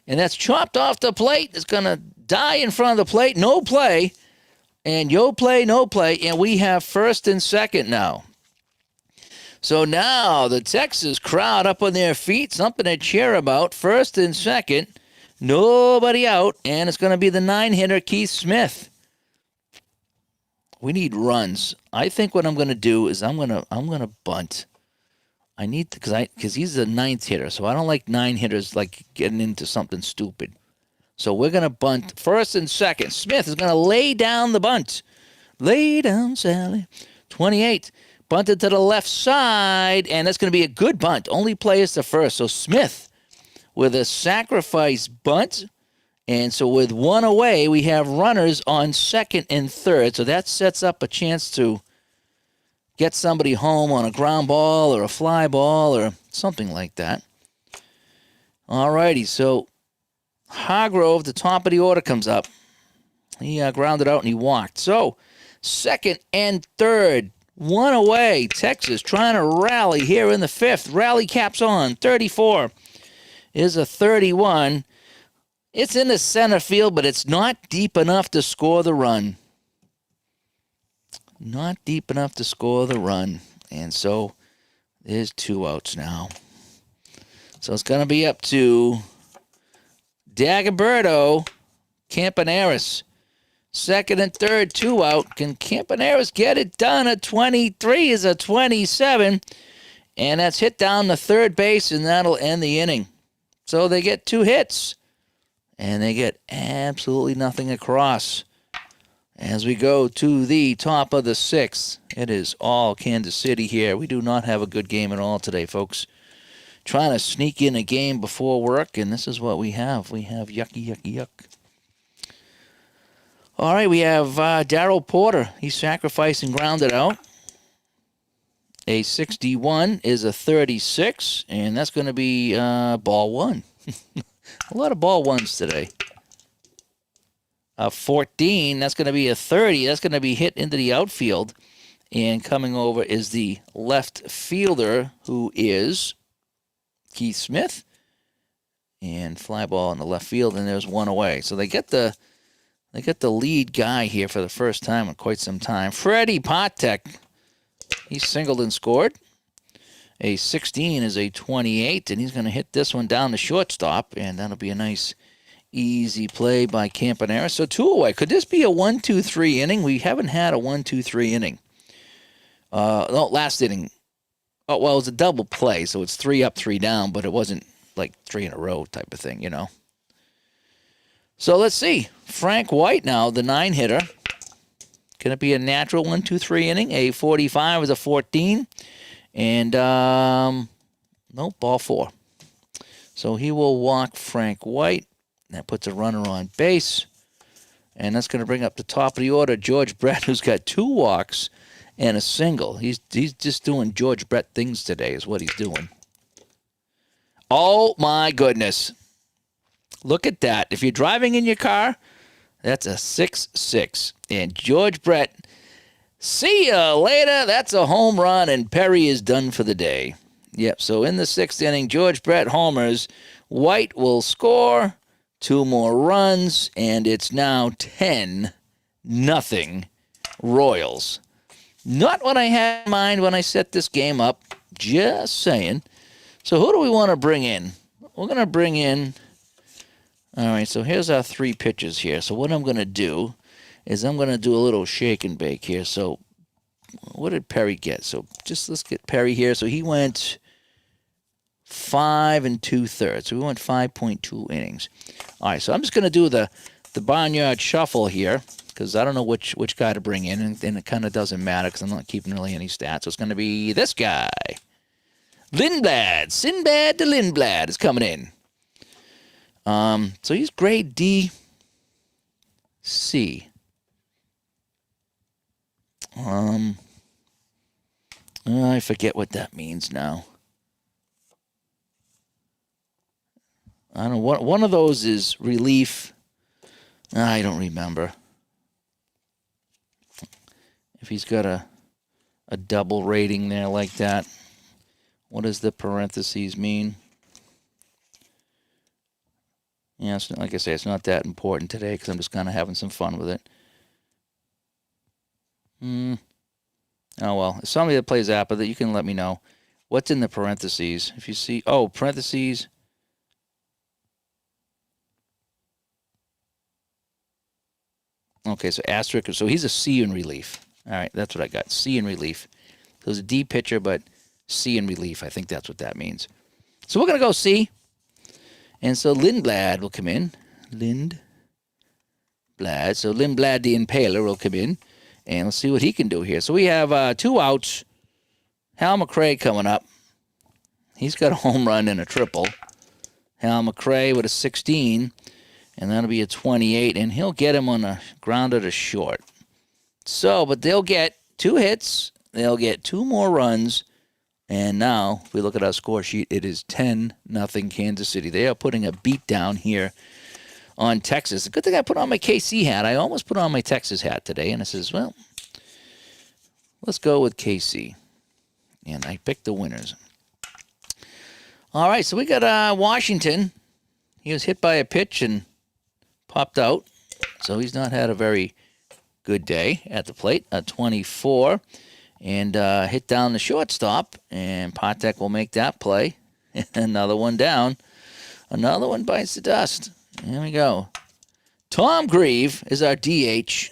And that's chopped off the plate. It's going to die in front of the plate. No play. And yo play, no play. And we have first and second now. So now the Texas crowd up on their feet. Something to cheer about. First and second. Nobody out. And it's going to be the 9-hitter, Keith Smith. We need runs. I think what I'm going to do is I'm going to bunt. I need to, because he's the 9th hitter, so I don't like 9 hitters like getting into something stupid. So we're going to bunt first and second. Smith is going to lay down the bunt. Lay down, Sally. 28. Bunted to the left side, and that's going to be a good bunt. Only play is to first. So Smith with a sacrifice bunt. And so with 1 away, we have runners on second and third. So that sets up a chance to get somebody home on a ground ball or a fly ball or something like that. All righty, so Hargrove, the top of the order, comes up. He grounded out and he walked. So second and third, 1 away. Texas trying to rally here in the 5th. Rally caps on. 34 is a 31. It's in the center field, but it's not deep enough to score the run. Not deep enough to score the run. And so there's 2 outs now. So it's going to be up to Dagoberto, Campaneris. Second and third, 2 out. Can Campaneris get it done? A 23 is a 27. And that's hit down the third base, and that'll end the inning. So they get 2 hits. And they get absolutely nothing across. As we go to the top of the 6th, it is all Kansas City here. We do not have a good game at all today, folks. Trying to sneak in a game before work, and this is what we have. We have yucky, yucky, yuck. All right, we have Darryl Porter. He's sacrificed and grounded out. A 61 is a 36, and that's going to be ball 1. A lot of ball 1s today. 14, that's going to be a 30. That's going to be hit into the outfield. And coming over is the left fielder, who is Keith Smith. And fly ball in the left field, and there's 1 away. So they get the lead guy here for the first time in quite some time. Freddie Patek, he singled and scored. A 16 is a 28, and he's going to hit this one down the shortstop, and that'll be a nice, easy play by Campaneris. So 2 away. Could this be a 1-2-3 inning? We haven't had a 1-2-3 inning. No, last inning. Oh, well, it was a double play, so it's 3 up, 3 down, but it wasn't like 3 in a row type of thing, you know. So let's see. Frank White now, the 9-hitter. Can it be a natural 1-2-3 inning? A 45 is a 14. And, nope, ball 4. So he will walk Frank White. That puts a runner on base. And that's going to bring up the top of the order George Brett, who's got 2 walks and a single. He's just doing George Brett things today is what he's doing. Oh, my goodness. Look at that. If you're driving in your car, that's a 6-6. And George Brett, see ya later. That's a home run, and Perry is done for the day. Yep, so in the 6th inning, George Brett homers. White will score 2 more runs, and it's now 10-0 Royals. Not what I had in mind when I set this game up. Just saying. So who do we want to bring in? We're going to bring in... All right, so here's our 3 pitches here. So what I'm going to do is I'm going to do a little shake and bake here. So what did Perry get? So just let's get Perry here. So he went 5 2/3. So we went 5.2 innings. All right, so I'm just going to do the barnyard shuffle here because I don't know which guy to bring in, and it kind of doesn't matter because I'm not keeping really any stats. So it's going to be this guy. Lindblad. Sinbad to Lindblad is coming in. So he's grade D, C. I forget what that means now. I don't know. One of those is relief. I don't remember. If he's got a double rating there like that, what does the parentheses mean? Yeah, it's, like I say, it's not that important today because I'm just kind of having some fun with it. Oh, well. If somebody that plays APPA, that you can let me know. What's in the parentheses? If you see... Oh, parentheses. Okay, so asterisk. So he's a C in relief. All right, that's what I got. C in relief. So he's a D pitcher, but C in relief. I think that's what that means. So we're going to go C. And so Lindblad will come in. Lindblad. So Lindblad the Impaler will come in. And let's see what he can do here. So we have 2 outs. Hal McRae coming up. He's got a home run and a triple. Hal McRae with a 16. And that'll be a 28. And he'll get him on a grounder to short. So, but they'll get 2 hits. They'll get 2 more runs. And now, if we look at our score sheet, it is 10-0 Kansas City. They are putting a beat down here on Texas. Good thing I put on my KC hat. I almost put on my Texas hat today. And I says, well, let's go with KC. And I picked the winners. All right, so we got Washington. He was hit by a pitch and popped out. So he's not had a very good day at the plate. A 24. And hit down the shortstop, and Patek will make that play. Another one down. Another one bites the dust. Here we go. Tom Grieve is our DH.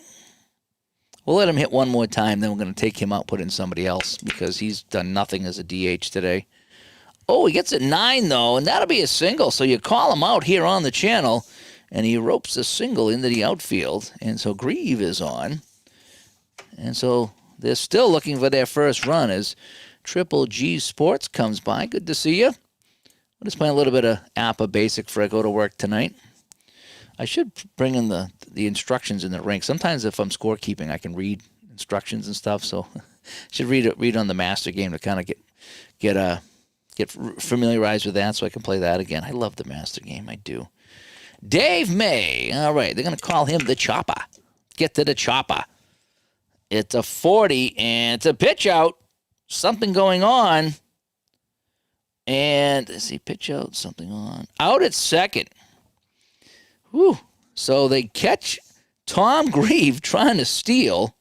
We'll let him hit one more time, then we're going to take him out, put in somebody else, because he's done nothing as a DH today. Oh, he gets a 9, though, and that'll be a single. So you call him out here on the channel, and he ropes a single into the outfield. And so Grieve is on. And so... they're still looking for their first run as Triple G Sports comes by. Good to see you. I'll just play a little bit of APPA Basic before I go to work tonight. I should bring in the instructions in the rink. Sometimes if I'm scorekeeping, I can read instructions and stuff. So I should read on the master game to kind of get familiarized with that so I can play that again. I love the master game. I do. Dave May. All right, they're going to call him the Chopper. Get to the Chopper. It's a 40, and it's a pitch out. Something going on. And, let's see, pitch out, something on. Out at second. Whew. So they catch Tom Grieve trying to steal.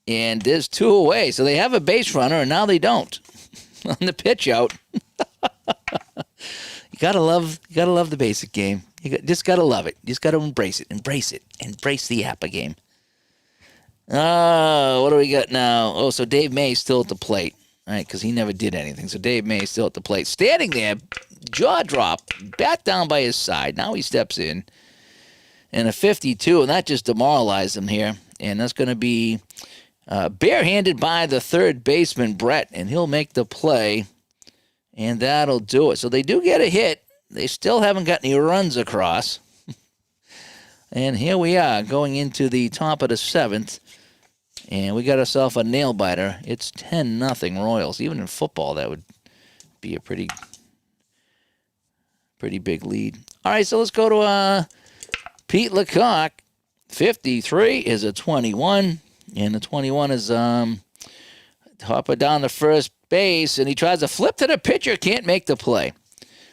And there's 2 away. So they have a base runner, and now they don't. On the pitch out. You gotta love the basic game. Just gotta love it. You just gotta embrace it. Embrace it. Embrace the APPA game. What do we got now? Oh, so Dave May is still at the plate, right? Because he never did anything. So Dave May is still at the plate. Standing there, jaw drop, bat down by his side. Now he steps in. And a 52, and that just demoralized him here. And that's going to be barehanded by the third baseman, Brett. And he'll make the play. And that'll do it. So they do get a hit. They still haven't got any runs across. And here we are going into the top of the 7th. And we got ourselves a nail biter. It's 10-0 Royals. Even in football, that would be a pretty big lead. All right, so let's go to Pete Lecoq. 53 is a 21, and the 21 is hopper down the first base, and he tries to flip to the pitcher, can't make the play.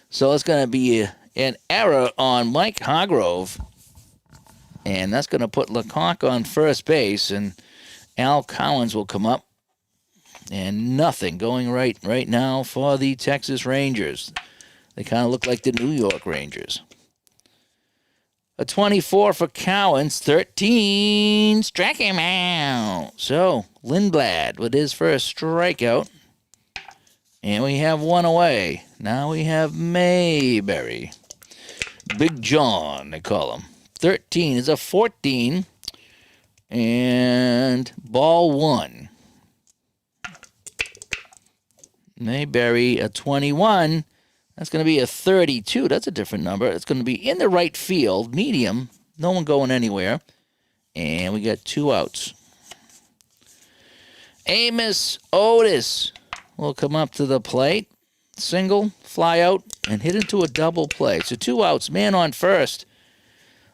So it's going to be an error on Mike Hargrove, and that's going to put Lecoq on first base, and Al Collins will come up, and nothing going right now for the Texas Rangers. They kind of look like the New York Rangers. A 24 for Cowens, 13, struck him out. So Lindblad with his first strikeout, and we have one away. Now we have Mayberry. Big John, they call him. 13 is a 14, and ball one. Mayberry, a 21. That's going to be a 32. That's a different number. It's going to be in the right field, medium. No one going anywhere. And we got 2 outs. Amos Otis will come up to the plate. Single, fly out, and hit into a double play. So 2 outs, man on first.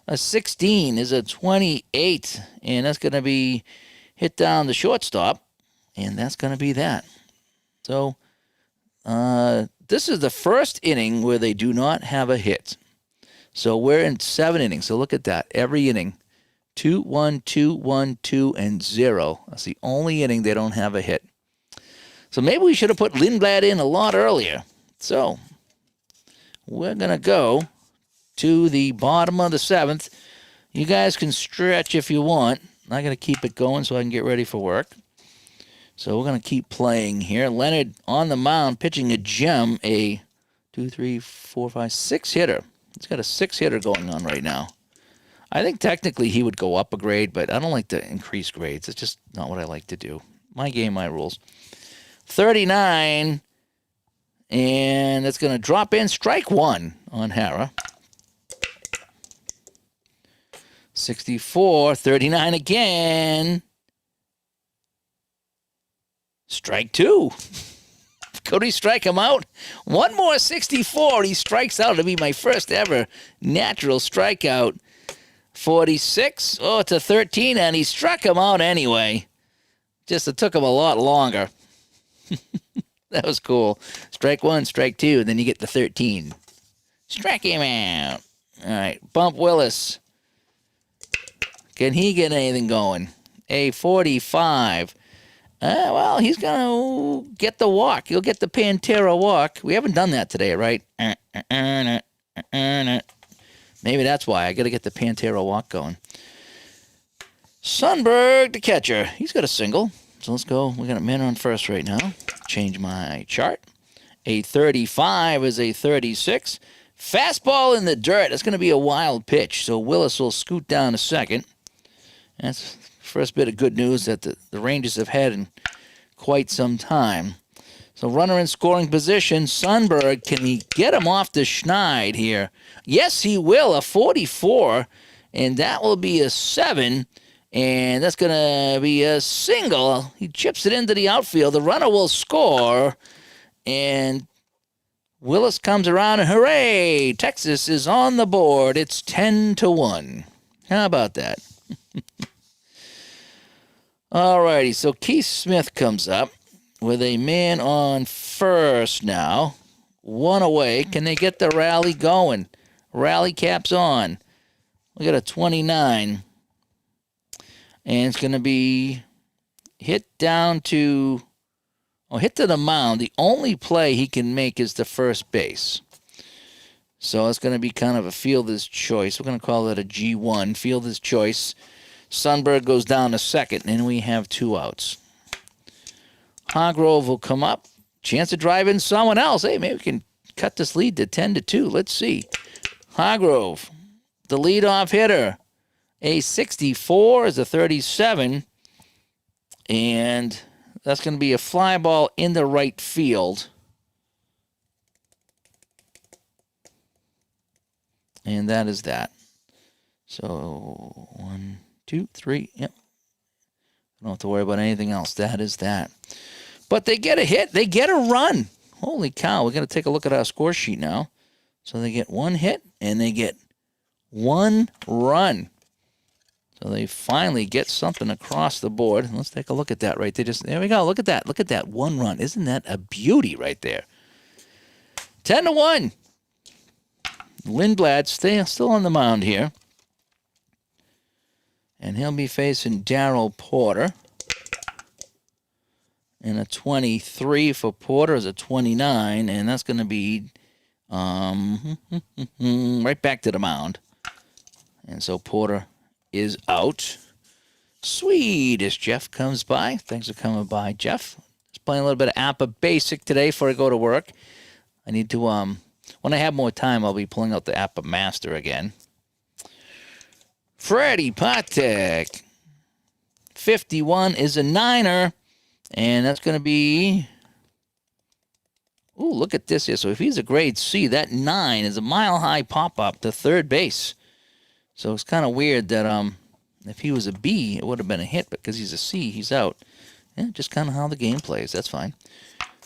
A 16 is a 28. And that's going to be hit down the shortstop. And that's going to be that. So, this is the first inning where they do not have a hit. So we're in 7 innings. So look at that. Every inning, 2, 1, 2, 1, 2, and 0. That's the only inning they don't have a hit. So maybe we should have put Lindblad in a lot earlier. So we're going to go to the bottom of the 7th. You guys can stretch if you want. I'm going to keep it going so I can get ready for work. So we're going to keep playing here. Leonard on the mound, pitching a gem, a 2, 3, 4, 5, 6 hitter. He's got a 6 hitter going on right now. I think technically he would go up a grade, but I don't like to increase grades. It's just not what I like to do. My game, my rules. 39, and that's going to drop in. Strike 1 on Hara. 64, 39 again. Strike 2. Could he strike him out? One more 64. He strikes out. It'll be my first ever natural strikeout. 46. Oh, it's a 13, and he struck him out anyway. Just it took him a lot longer. That was cool. Strike 1, strike 2, and then you get the 13. Strike him out. All right, Bump Willis. Can he get anything going? A 45. Well, he's going to get the walk. He'll get the Pantera walk. We haven't done that today, right? Maybe that's why. I got to get the Pantera walk going. Sundberg, the catcher. He's got a single. So let's go. We got a man on first right now. Change my chart. A 35 is a 36. Fastball in the dirt. That's going to be a wild pitch. So Willis will scoot down to second. That's the first bit of good news that the Rangers have had in quite some time. So runner in scoring position. Sundberg, can he get him off the schneid here? Yes, he will. A 44, and that will be a 7, and that's going to be a single. He chips it into the outfield. The runner will score, and Willis comes around, and hooray! Texas is on the board. It's 10-1. How about that? All righty, so Keith Smith comes up with a man on first now. 1 away. Can they get the rally going? Rally caps on. We got a 29. And it's going to be hit down to, hit to the mound. The only play he can make is the first base. So it's going to be kind of a fielder's choice. We're going to call it a G1, fielder's choice. Sundberg goes down to second, and we have 2 outs. Hargrove will come up. Chance to drive in someone else. Hey, maybe we can cut this lead to 10-2. Let's see. Hargrove, the leadoff hitter. A 64 is a 37. And that's going to be a fly ball in the right field. And that is that. So 1, 2, 3. Yep. Don't have to worry about anything else. That is that. But they get a hit. They get a run. Holy cow. We're going to take a look at our score sheet now. So they get one hit and they get one run. So they finally get something across the board. Let's take a look at that right there. There we go. Look at that. Look at that one run. Isn't that a beauty right there? 10-1. Lindblad still on the mound here. And he'll be facing Darryl Porter. And a 23 for Porter is a 29. And that's going to be right back to the mound. And so Porter is out. Sweet as Jeff comes by. Thanks for coming by, Jeff. Just playing a little bit of APBA Basic today before I go to work. I need to, when I have more time, I'll be pulling out the APBA Master again. Freddie Patek. 51 is a niner. And that's going to be... Ooh, look at this here. So if he's a grade C, that 9 is a mile-high pop-up to third base. So it's kind of weird that if he was a B, it would have been a hit. But because he's a C, he's out. Yeah, just kind of how the game plays. That's fine.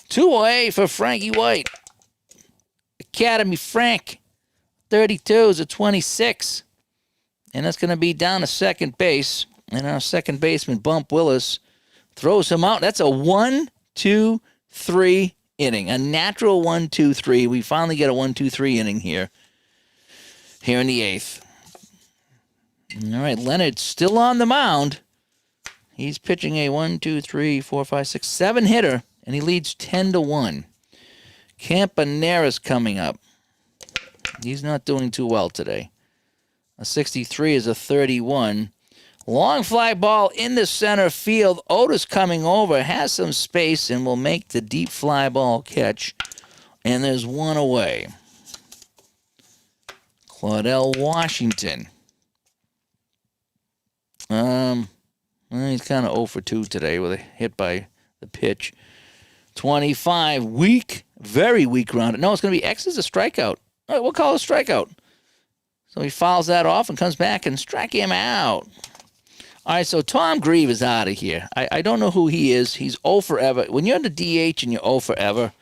2 away for Frankie White. Academy Frank. 32 is a 26. And that's going to be down to second base. And our second baseman, Bump Willis, throws him out. That's a 1-2-3 inning. A natural 1-2-3. We finally get a 1-2-3 inning here in the 8th. All right, Leonard's still on the mound. He's pitching a 7 hitter, and he leads 10-1. Campanera's coming up. He's not doing too well today. A 63 is a 31. Long fly ball in the center field. Otis coming over, has some space, and will make the deep fly ball catch. And there's one away. Claudell Washington. He's kind of 0 for 2 today with a hit by the pitch. 25, weak, very weak rounded. No, it's going to be X is a strikeout. All right, we'll call it a strikeout. So he fouls that off and comes back and strike him out. All right, so Tom Grieve is out of here. I don't know who he is. He's 0 forever. When you're in the DH and you're 0 forever,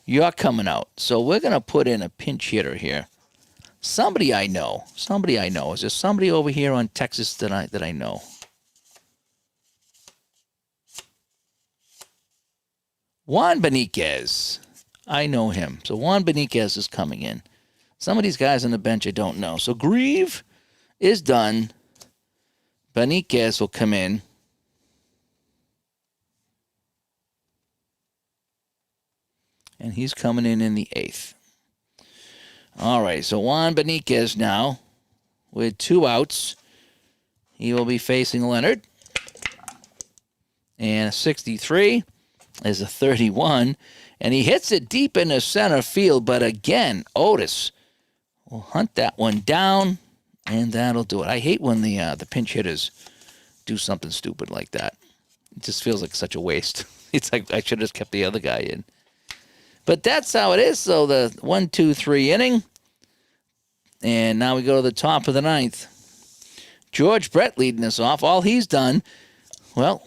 you're coming out. So we're going to put in a pinch hitter here. Somebody I know. Is there somebody over here on Texas that I know? Juan Beniquez. I know him. So Juan Beniquez is coming in. Some of these guys on the bench I don't know. So Grieve is done. Beniquez will come in. And he's coming in the 8th. All right, so Juan Beniquez now with 2 outs. He will be facing Leonard. And a 63 is a 31. And he hits it deep into center field. But again, Otis will hunt that one down. And that'll do it. I hate when the pinch hitters do something stupid like that. It just feels like such a waste. It's like I should have just kept the other guy in. But that's how it is. So the 1-2-3 inning. And now we go to the top of the 9th. George Brett leading us off. All he's done, well,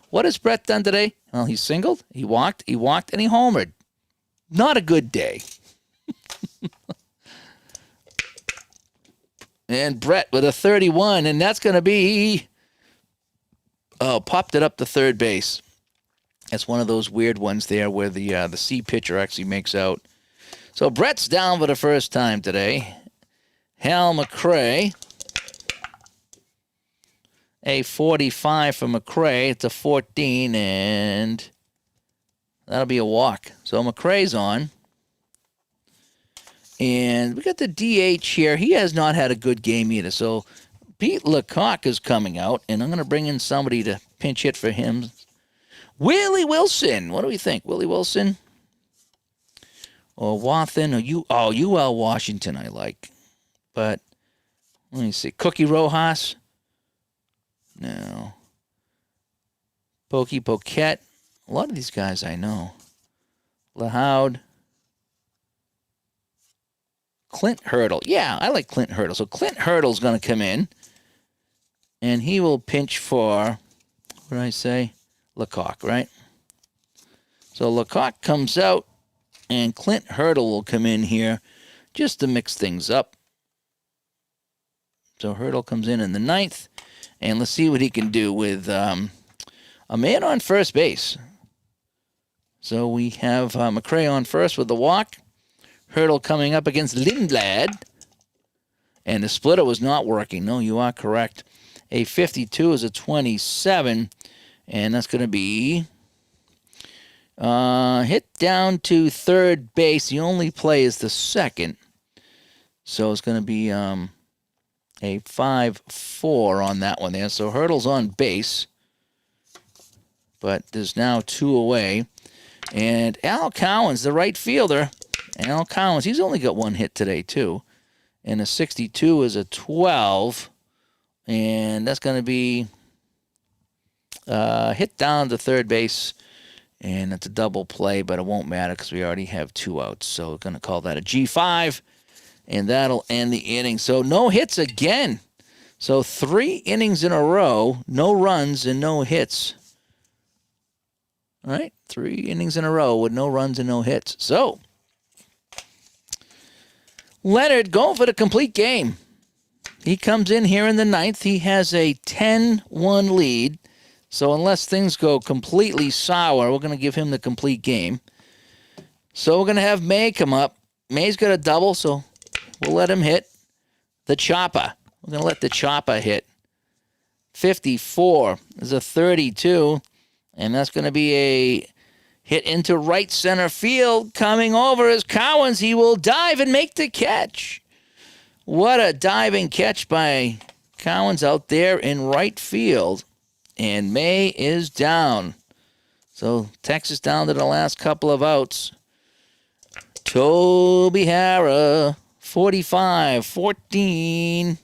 what has Brett done today? Well, he singled, he walked, and he homered. Not a good day. And Brett with a 31, and that's going to be, popped it up to third base. That's one of those weird ones there where the C pitcher actually makes out. So Brett's down for the first time today. Hal McRae. A 45 for McRae. It's a 14, and that'll be a walk. So McRae's on. And we got the DH here. He has not had a good game either. So Pete Lecoq is coming out, and I'm going to bring in somebody to pinch hit for him. Willie Wilson. What do we think? Willie Wilson? Or Wathan? Or UL Washington I like. But let me see. Cookie Rojas? No. Pokey Poquette. A lot of these guys I know. Lahoud. Clint Hurdle. Yeah, I like Clint Hurdle. So Clint Hurdle's going to come in. And he will pinch for What did I say? Lecoq, right? So Lecoq comes out, and Clint Hurdle will come in here just to mix things up. So Hurdle comes in the ninth, and let's see what he can do with a man on first base. So we have McRae on first with the walk. Hurdle coming up against Lindblad. And the splitter was not working. No, you are correct. A 52 is a 27. And that's going to be hit down to third base. The only play is the second. So it's going to be a 5-4 on that one there. So Hurdle's on base. But there's now 2 away. And Al Cowens, the right fielder. Al Cowens, he's only got 1 hit today, too. And a 62 is a 12. And that's going to be hit down to third base. And it's a double play, but it won't matter because we already have 2 outs. So we're going to call that a G5. And that'll end the inning. So no hits again. So 3 innings in a row, no runs and no hits. All right, 3 innings in a row with no runs and no hits. So Leonard going for the complete game. He comes in here in the ninth. He has a 10-1 lead. So unless things go completely sour, we're going to give him the complete game. So we're going to have May come up. May's got a double, so we'll let him hit the chopper. We're going to let the chopper hit. 54 is a 32, and that's going to be a hit into right center field. Coming over is Cowens. He will dive and make the catch. What a diving catch by Cowens out there in right field. And May is down. So Texas down to the last couple of outs. Toby Harrah, 45-14.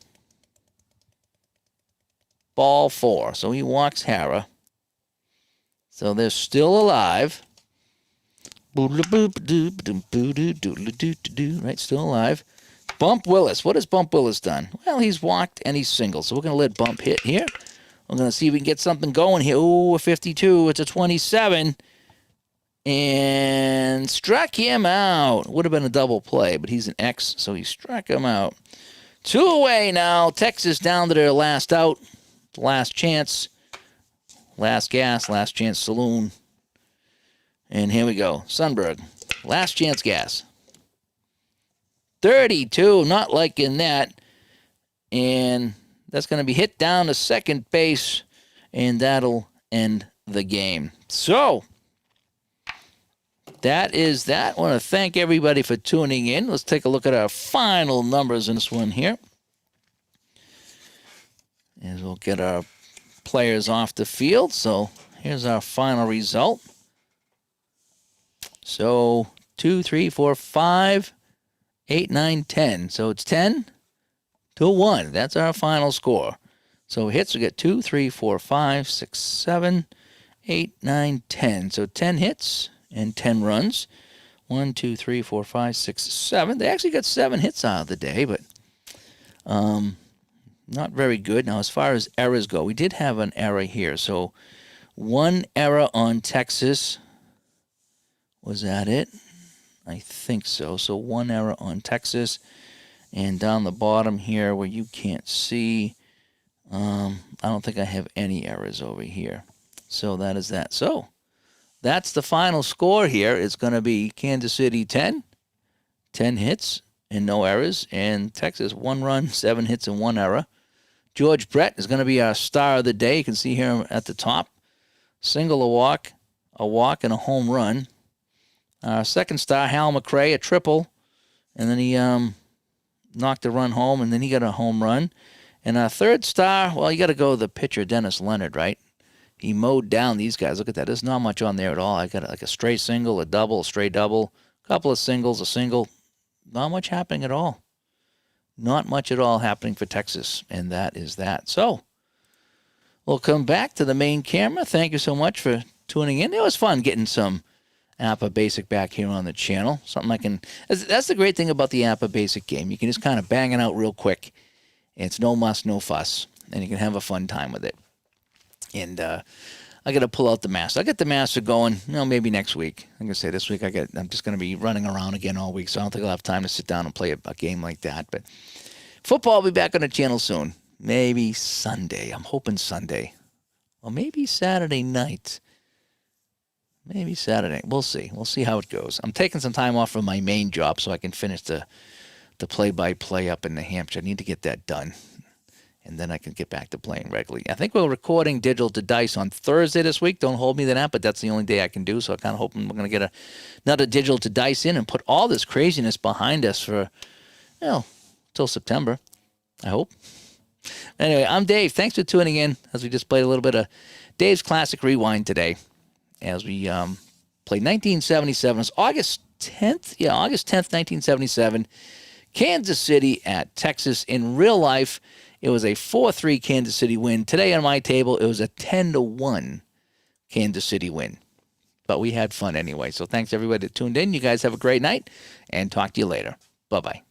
Ball 4. So he walks Harrah. So they're still alive. Right, still alive. Bump Willis. What has Bump Willis done? Well, he's walked and he's single. So we're going to let Bump hit here. We're going to see if we can get something going here. Ooh, a 52. It's a 27. And struck him out. Would have been a double play, but he's an X, so he struck him out. 2 away now. Texas down to their last out. Last chance. Last gas. Last chance saloon. And here we go. Sundberg. Last chance gas. 32. Not liking that. And that's going to be hit down to second base. And that'll end the game. So that is that. I want to thank everybody for tuning in. Let's take a look at our final numbers in this one here. As we'll get our players off the field. So here's our final result. So 2, 3, 4, 5, 8, 9, 10. So it's 10-1. That's our final score. So hits, we get 2, 3, 4, 5, 6, 7, 8, 9, 10. So 10 hits and 10 runs. 1, 2, 3, 4, 5, 6, 7. They actually got 7 hits out of the day, but not very good. Now, as far as errors go, we did have an error here. So 1 error on Texas. Was that it? I think so. So 1 error on Texas. And down the bottom here where you can't see, I don't think I have any errors over here. So that is that. So that's the final score here. It's going to be Kansas City 10 hits and no errors. And Texas 1 run, 7 hits and 1 error. George Brett is going to be our star of the day. You can see here at the top. Single, a walk, and a home run. Our second star, Hal McRae, a triple. And then he knocked a run home, and then he got a home run. And our third star, well, you got to go with the pitcher, Dennis Leonard, right? He mowed down these guys. Look at that. There's not much on there at all. I got like a stray single, a double, a stray double, a couple of singles, a single. Not much happening at all. Not much at all happening for Texas, and that is that. So we'll come back to the main camera. Thank you so much for tuning in. It was fun getting some APPA Basic back here on the channel. Something I can. That's the great thing about the APPA Basic game. You can just kind of bang it out real quick. It's no muss, no fuss, and you can have a fun time with it. And I got to pull out the master. I got the master going, maybe next week. I'm going to say this week I'm just going to be running around again all week, so I don't think I'll have time to sit down and play a game like that. But football will be back on the channel soon. Maybe Sunday. I'm hoping Sunday. Or maybe Saturday night. Maybe Saturday. We'll see. We'll see how it goes. I'm taking some time off from my main job so I can finish the play-by-play up in New Hampshire. I need to get that done. And then I can get back to playing regularly. I think we're recording Digital to Dice on Thursday this week. Don't hold me to that, but that's the only day I can do. So I kind of hoping we're going to get another Digital to Dice in and put all this craziness behind us for, till September. I hope. Anyway, I'm Dave. Thanks for tuning in as we just played a little bit of Dave's Classic Rewind today. As we played 1977. It's August 10th. Yeah, August 10th, 1977. Kansas City at Texas. In real life, it was a 4-3 Kansas City win. Today on my table, it was a 10-1 Kansas City win. But we had fun anyway. So thanks everybody that tuned in. You guys have a great night, and talk to you later. Bye-bye.